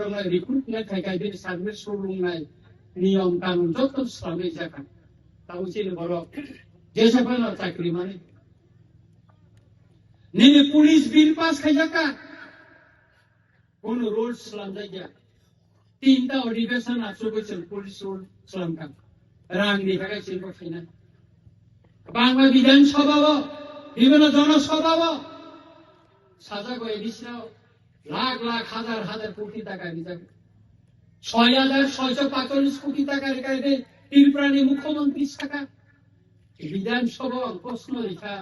फोरोंनाय रिक्रुटमेन्ट थाखाय सार्भिस रुलुंनाय नियम कानुन जत स्लाबै जाखा ताउ चिनि बर जेसाफोर चाकरी माने निने पुलिस बिल पास खायजाका कोन रूल्स स्लामजाया तीनटा अधिवेशन आसुबैसों पुलिस रूल स्लामका रांनि थाखाय सिनबो फायना बांला विधानसभाव বিভিন্ন জনসভাव সাজাগো এডিশনাল লাখ লাখ হাজার হাজার কোটি টাকা নিজাকে 6,645 কোটি টাকা রেখাইবে ত্রিপুরানি মুখ্যমন্ত্রী শাখা বিধানসভা প্রশ্ন লেখা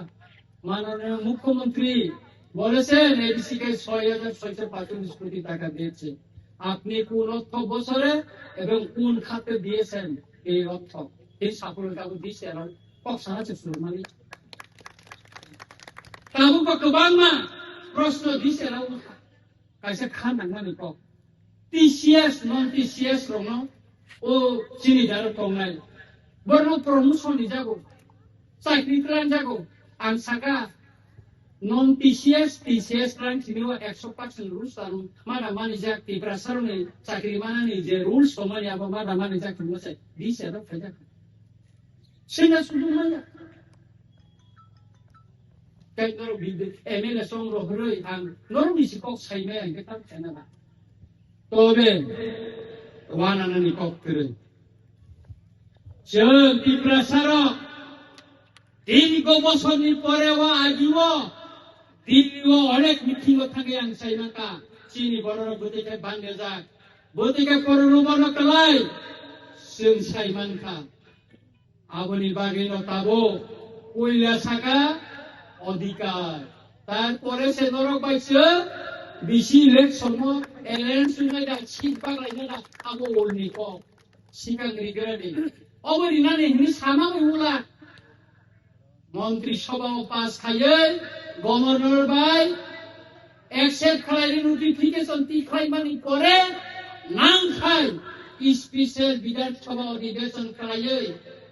মাননীয় মুখ্যমন্ত্রী বলেছেন এডিসি কে 6,645 কোটি টাকা দিয়েছে আপনি কোন অর্থ বছরে এবং কোন খাতে দিয়েছেন এই অর্থ এই সাফল্যটা দিয়েছে আর পক্ষা আছে সুরমানি তাবো কতবাংমা প্রশ্ন দিয়েছে রাও কাইসে খানাंगनानै ক টিসিএস নন টিসিএস রং ও চিনি দার তংনাই বর্ণ প্রমোশন যাগো চাকরি ট্রান যাগো आं साका non TCS TCS rank sini 100% rules taru mana mani jak ti prasarone chakri mana ni je rules somani aba mana mani jak tu mose di sera faja sina sudu maya kai noro bide emele song ro hroi ang noro bisi kok sai me ang ketam chana ba tobe wana nani kok kre chen ti prasaro দীর্ঘ বছরের পরেও আজিও দীর্ঘ অনেক meeting থাকে আং সাইমাকা চিনি বড় বতিকে বাঙ্গে যাক বতিকে করুবন কলাই जों সাইমানকা আবনি বাগিনো তাবো কইলা সাকা অধিকার তারপরে সে নরক পাইছে বিসি ইলেকশন এলেন সুনাই দা সিট বাগলাইনা দা আবো ওলনি ক সিকাংরি গরানি অবরি নানি নি সামাবে উলা মন্ত্রিসভা পাস খাইয়ে গভর্নর ভাই একসেপ্ট খাইলে নোটিফিকেশন তি খাইমানি পরে নাম খাই স্পেশাল বিধানসভা অধিবেশন খাইয়ে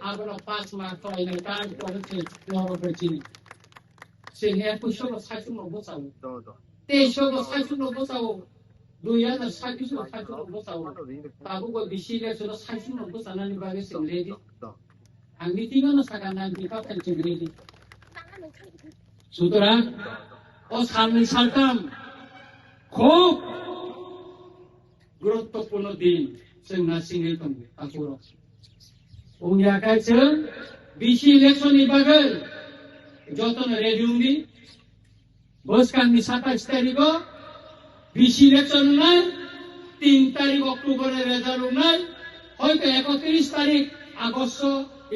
আবার 5 মাস খাইলে কাজ করেছে নরবেচিনি সেনে কুশল সাইসুন বসাও তেইশো সাইসুন বসাও 2024 সাইসুন বসাও তাবুক বিসিলে সুরা সাইসুন বসানানি বাগে সেলেদি ang mitingan na sa kanan di pa pensigrili. Sutra, o samin saltam, খুব গুরুত্বপূর্ণ দিন जों नासिङै दं आखुराव उनियाखाय जों बिसि इलेक्शननि बागै जतन रेडिउनि बोसखाननि 27 तारिखआव बिसि इलेक्शन होनाय 3 तारिख अक्ट'बरे रेजाल्ट होनाय হয়তো 31 তারিখ আগস্ট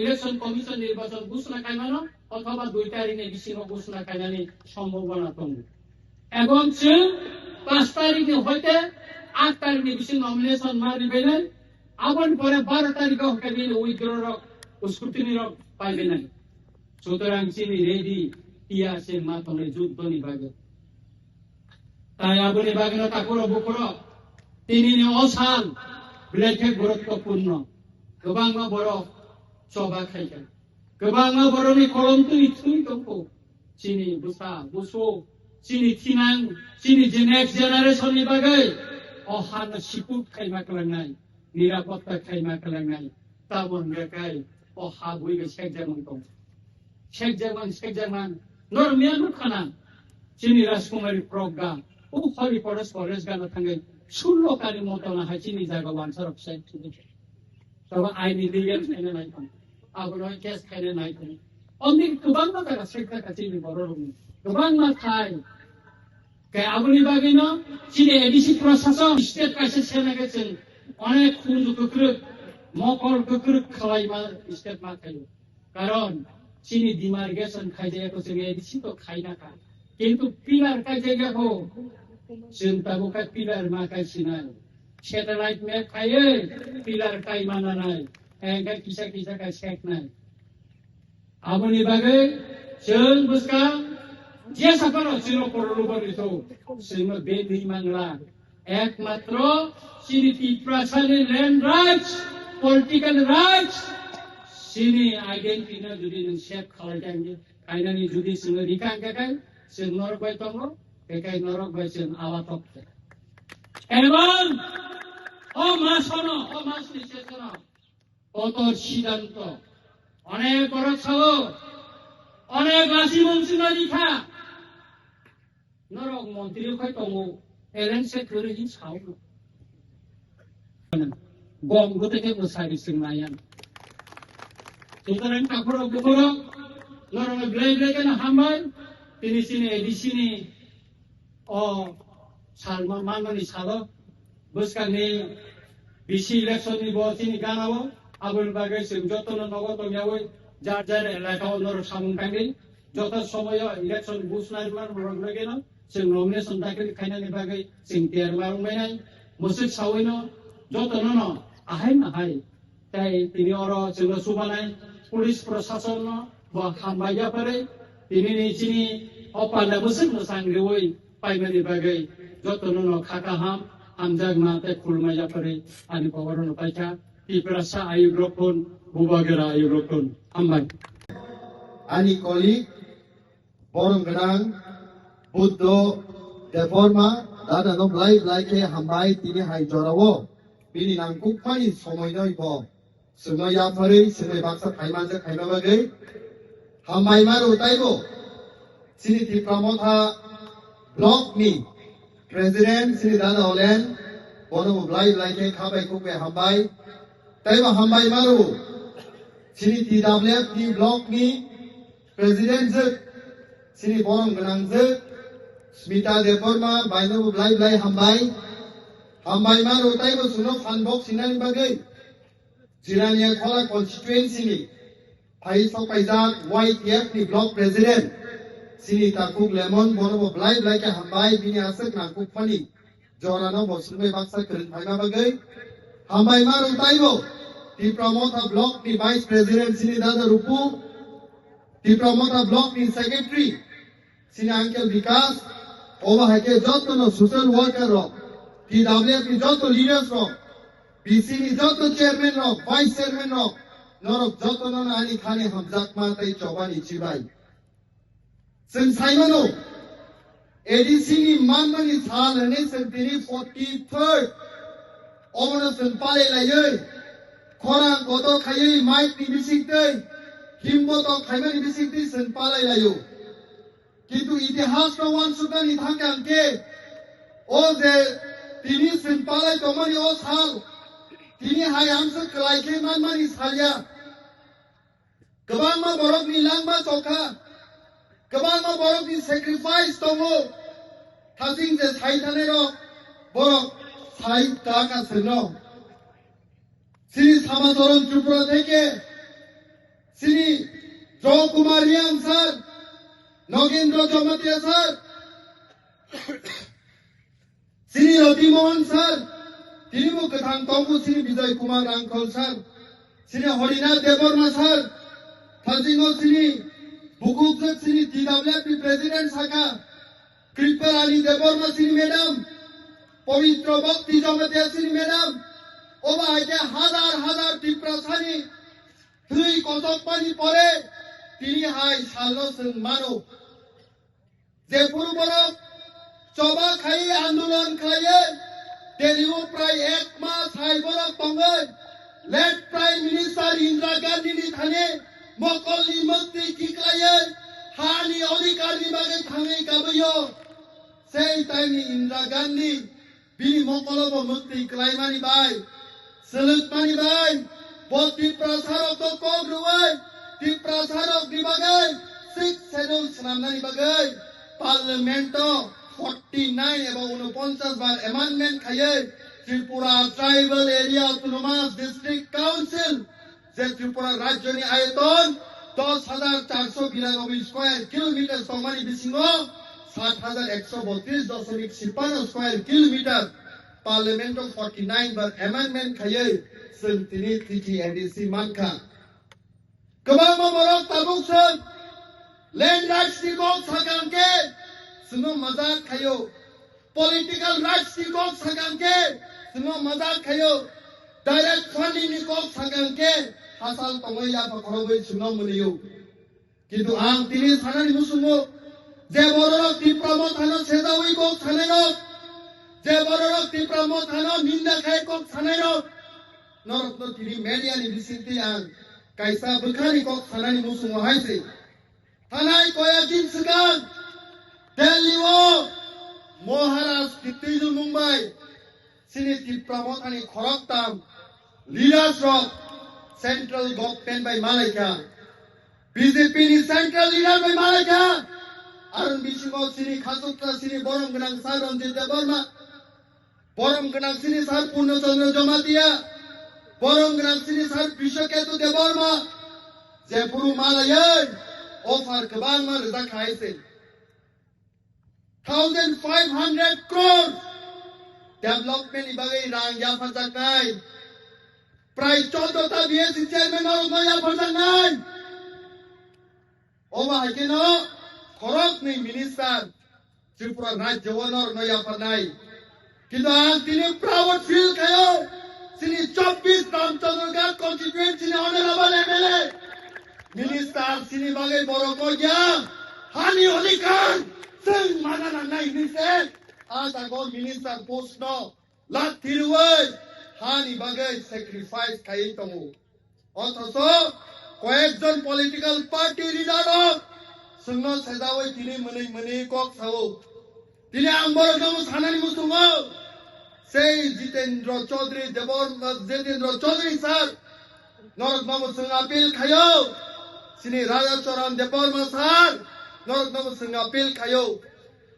ইলেকশন কমিশন নির্বাচন ঘোষণা খাইমানো অথবা 2 তারিখে বিসি ঘোষণা খাইনানি সম্ভাবনা দं এবং जों 5 তারিখে হইতে 8 তারিখে বিসি নমিনেশন মারিবেন আবার পরে 12 তারিখে হইতে উইথড্র স্ক্রুটিনি পাইবে না সুতরাং চিনি রেডি টিআরসির মাধ্যমে যুদ্ধ নিভাবে তাই আপনি বাগনা তাকর বকর তিনি অসান ব্লেকে গুরুত্বপূর্ণ गोबां बर' सभा खायगोन गोबां बर'नि कलमनि थुइ दंखौ चिनि बुसा बुसु चिनि थिनां चिनि जे नेक्स्ट जेनारेशननि बागै अहानो सिपुट खायमा खालामनाय निरापत्ता खायमा खालामनाय ताबन बेखाय अहा बयबो शेख जामान नरमिया नुखाना चिनि राजकुमारी प्रज्ञा उ हरि फरेस्ट गाना थाङै 16 कारि मतना हाय चिनि जागा वानसारक साइड तब आईनी लिगेल खायनो नायथों आबोनाय केस खायनो नायथों अनेक गोबां माखासे सेक्टर चिनि बर'नि गोबां माखाय के आबोनि बागैनो चिनि एडिसि प्रशासन स्टेट कासे सेनागेसन अनेक खुन्दु गोख्रों मकर गोख्रों खालायमा स्टेट माखायो कारण चिनि डिमार्केशन खायजायाखौ जों एडिसि तो खायनाखा किन्तु पिलार खायजायाखौ जों ताबोका पिलार माखायसिनाय Satellite map kaya, pilar kay mananay, engkau kisah kay seknay. Abo ni bagay, जों buskang, jasa paro sino perlu itu, sino bedi mangla. Ekmatro, sini tiprasani land rights, political rights, sini identity na judi ng shape kalau janji, kaya ni judi sino rikang kakay, sino norok bay tongo, kakay norok bay sino awatok. Emang কঠোর সিদ্ধান্ত অনেক খরচ হলো অনেক রাশি মন্ত্রী লিখা নরক মন্ত্রী খাই দङ এরেন্সে করে হি সাও গম গতেকে বসাই সিংনায়ান সুতরাং কাপড় গুবর নরম ব্লাই ব্লাই কেন হামবাই তিনি সিনে এডিসিনি ও সালমান মাননি সালো বসকানি বিসি ইলেকশনनि বसिनि गानावो आबुल बागै जों जतन नगद यावै जार जार एलाकायाव नर सामुं थांगै जत समय इलेक्शन बुसनाय बार रगलगेन जों नमिनेशन दाखिल खायनायनि बागै जों टेर मारुंबायनाय मोसो सावैनो जतन न आहाय माहाय ताय तिनि अर जों सुबानाय पुलिस प्रशासन बा हामबाया पारे तिनि निचिनि अपाला बोसोर मोसांग्रेवै पाइमानि बागै जतन न खाकाहाम amjak na te kulmaya pare ani pawaron paika iprasa ayugrokon bubagera ayugrokon ambai ani koli borong gedang buddho deforma dada no blai blai ke hambai tini hai jorawo bini nangkuk pani somoy noi bo semaya pare semai baksa khaiman je khaima bagai hambai maru taibo sini ti pramotha block ni President Sri Dada Olen, bono blai blai ke khabai kupe hambai, taiba hambai maru, Sri TWF di block ni President Sri Borong Genang Smita Deforma, baino blai blai hambai maru taiba suno fanbok sinani bagai, Jirania Kola constituency ni, Pai Sok Paizak YTF ni block President. Sini takuk lemon bono blai blai ke hambai bini asak nangkuk pani jorano bosulme baksa keren paina bagai hambai maru taibo di promota block ni vice president sini dada rupu di promota block ni secretary sini uncle vikas oba hake jotono social worker ro di WF ni joto leaders ro BC ni joto chairman ro vice chairman ro norok jotono ani khane hamjak ma tai chobani chibai Sen Saimano, ADC Manmani Sal and Sen 43rd, Omana Sen Pale Laye, Koran Koto Kaye, Mike Nibisikte, Kimboto Kaimani Bisikti, Sen Pale Layo. Kitu Itihas no one Sudan Itakanke, all the Tini Sen Pale Tomani Osal, Tini Hayamsa Kalake Manmani Salya, Kabama Borok Nilangma Soka. Kabama borok ni sacrifice tongo thasing je sai thanero borok sai taka seno Sri Samasoron Tripura theke Sri Jo Kumar Riang sir Nogendra Jomatia sir Sri Roti Mohan sir Tinimu kathang tongo Sri Vijay Kumar Uncle sir Sri Harinath Devarma sir thasingo Sri Bukuk Sri TWF President Saka, Kripal Ali Devorma Sri Madam, Pavitra Bhakti Jamatia Sri Madam, Oba Ake Hadar Tiprasani, Three Kotopani Pore, Tini Hai Salos and Mano. Zepuru Borok, Choba Khai Andulan Khaye, Teliu Prai Ekma Sai Borok Tongai, Let Prime Minister Indira Gandhi Thane, Mokoli Mukti Kikaye, Hani Odikari Bagai Tangai Kabayo, say tiny Indira Gandhi, Bi Mokolobo Mukti Klaimani Bai, Salute Mani Bai, both the Prasarok of Kogruai, the Prasarok Dibagai, 6 schedules Namani Bagai, Parlamento 49 about 50 bar amendment Kaye, Tripura Tribal Area Autonomous District Council. যে ত্রিপুরা রাজ্যনি আয়তন 10,492 square kilometre সমানি বিসিঙ্গ 7,132.56 square kilometre parliament 49 বার amendment খাইয়ে जों তিনি TTNDC মানখা गोबां बरक ताबुक जों लैंड राइट्स नि गक सागांके जों मजाक खायो पॉलिटिकल राइट्स नि गक सागांके जों मजाक खायो डायरेक्ट फंडिंग नि गक सागांके हासाल तंगया पखरबै जों मुनियो किन्तु आं तिनि सानानि मुसुमो जे बरक तिप्रमो थानो सेदावै गक सानायनो जे बरक तिप्रमो थानो निंदा खाय गक सानायनो norok no tini media ni bisinti ang kaisa bukhari kok thanani musung haise thanai koya din segang Delhi wo Maharashtra Kitiju Mumbai sini tipramot ani khoroktam leaders of central government by Malaysia BJP ni central leader by Malaysia Arun Bisingo sini Khasutra sini Borom Genang Sar Ranjit Deborma Borom Genang sini Sar Purna Chandra Jamatia Borom Genang sini Sar Bishoketu Deborma Jepuru Malayan offer kebang ma rezak haise 1,500 crores development ibagai rang ya farjakai price 14 ta BSC chairman norok no ya farjakai Oma hakino korok ni minister Tripura Rajya Wanor no ya farnai কিন্তু আজ তিনি proud feel Caio তিনি 24 রামচন্দ্রগড় constituency তিনি honourable MLA minister তিনি বাগে বড় কইয়া হানি অধিকারซึ่งমানানা নাই নিছে আজ আগো মিনিস্টার পোস্ট ন লাট থিরুই হানি বাগে স্যাক্রিফাইস খাই তমু অথচ কয়েকজন পলিটিক্যাল পার্টি লিডার সুন্ন সেদাওই তিনি মনে কক সাও তিনি আম্বর গামু সানানি মুসুমো সেই জিতেন্দ্র চৌধুরী স্যার নরক বাবু সিং আপিল খায়ো সিনি রাজা চরণ দেববর্মা স্যার নরক বাবু সিং আপিল খায়ো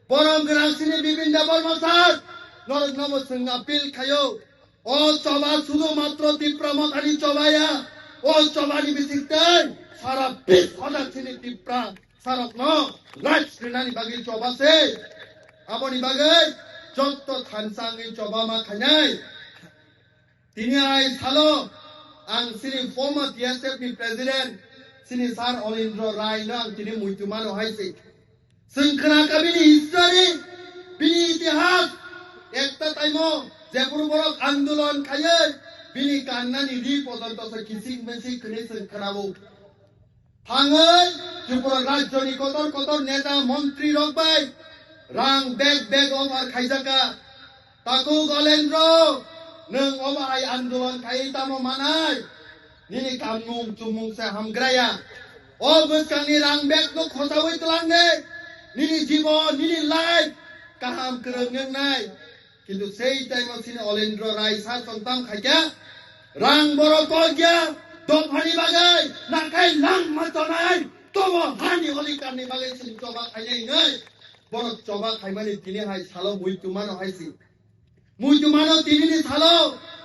বরম গ্রাম সিনি বিপিন দেববর্মা স্যার নরক বাবু সিং আপিল খায়ো ও চবা শুধুমাত্র তীব্রমতানি চবায়া ও চবানি বিসিকতে সারা বিশ হাজার সিনি তীব্র সারক ন রাজ শ্রীনানি বাগি চবাসে আপনি বাগে যত থানসাংই চবামা খানাই তিনি আই সালো আং সিনি ফর্মার টিএসএফ ni প্রেসিডেন্ট সিনি স্যার অলিন্দ্র রায় না তিনি মুইতুমানো হাইছে সংখ্যা কাবিনি হিস্টরি বিনি ইতিহাস একটা টাইমো যেপুর বড় আন্দোলন খায়ে বিনি কান্নানি রি পর্যন্ত কিসিং মেসি কনে সংখ্যাবো থাঙ্গই ত্রিপুরা রাজ্যনি কতর নেতা মন্ত্রী রকবাই রাং বেগ অফার খাইজাকা তাকু গলেন্দ্র নং অবাই আন্দোলন খাই তামো মানাই নিনি কামুং চুমুং সে হামগ্রায়া ও বসকানি রাং বেগ নো খসাওই তলাঙ্গে নিনি জীবন নিনি লাইফ কাহাম করং নাই কিন্তু সেই টাইম সিনে অলেন্দ্র রায় সা সন্তান খাইকা রাং বড় কগিয়া দফানি বাগাই নাকাই লাং মাতনাই তবো হানি অলিকারনি বাগাই সিন চবা খাইনাই নাই বড় চবা খাইমানি তিনি হাই সালো মুইতুমানো হাইছি মুইতুমানো তিনি সালো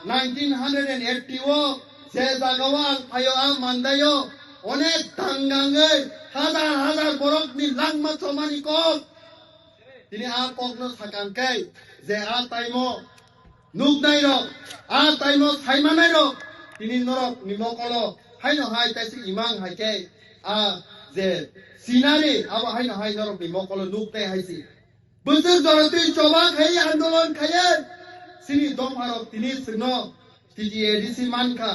1980 ও যে জাগাওয়াল ফায়ো আ মান্দায়ো অনেক দাঙ্গাঙ্গৈ হাজার বরকনি লাংমা চমানি কক তিনি আ ককনো সাকানকাই যে আ টাইমো নুকনাই রক আ টাইমো সাইমানাই রক তিনি নরক নিমকল হাইনো হাই তাইসি ইমাং হাইকে আ যে সিনারি আবা হাইনো হাই নরক নিমকল নুকনাই হাইছি বছর দরতি চবা খাই আন্দোলন খায়ে সিনি দমহারক তিনি সিনো টিটিএডিসি মানখা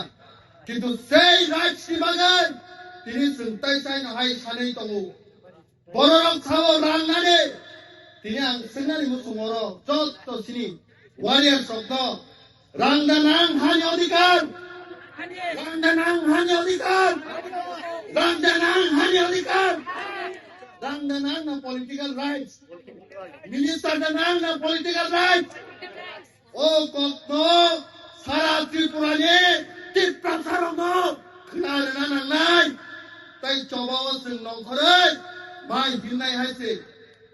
কিন্তু সেই রাজসি বাগান তিনি সুনতাই সাইন হাই সাनै তমু বড়রক সাবো রাংনানে তিনি আং সিনারি মুসুমর যত সিনি ওয়ারিয়ার শব্দ রাংদানাং হানি অধিকার রাংদানাং হানি অধিকার রাংদানাং হানি অধিকার রাংদানাং না পলিটিক্যাল রাইটস মিনিস্টার দানাং না পলিটিক্যাল রাইটস ও কত সারা ত্রিপুরানে তীব্র সারঙ্গ খনারনা নাংনাই তাই চবাও जों নংখরে মাই বিননাই হাইছে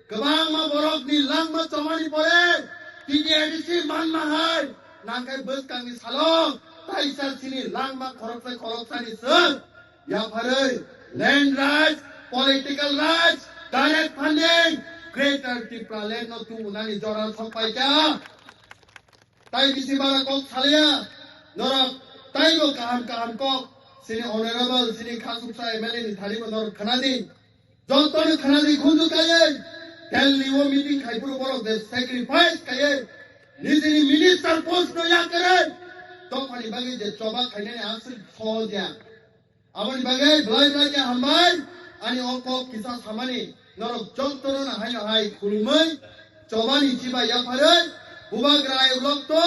गोबां मा बरकनि लांमा चमानि परे टिटिएडिसि मानना हाय नांखाय बोसकांनि सालं ताइसा सिनि लांमा खरकसानि सों याफारै land rights political rights direct funding greater Tipra land नो तु उनानि जरा सपाइका ताइ बिसि बारा कक सालिया नरक ताइगो काहाम कक सिनि ऑनरेबल सिनि खासुपसा एमएलए नि थालिबो नरक खनादि जतनो खनादि खुजुकायै Delhi wo meeting खाइपुर बरो दे sacrifice kaye निजिनि मिनिस्टार पोस्ट नो या करे तो फानि बागे जे चोबा खाइने आसि खोजा आबनि बागे ब्लाइ के हामबाय अनि अंक किसा सामानि नरक जतरो ना हाय खुलमै चोबानि जिबा या फारै बुबाग्राय ब्लक तो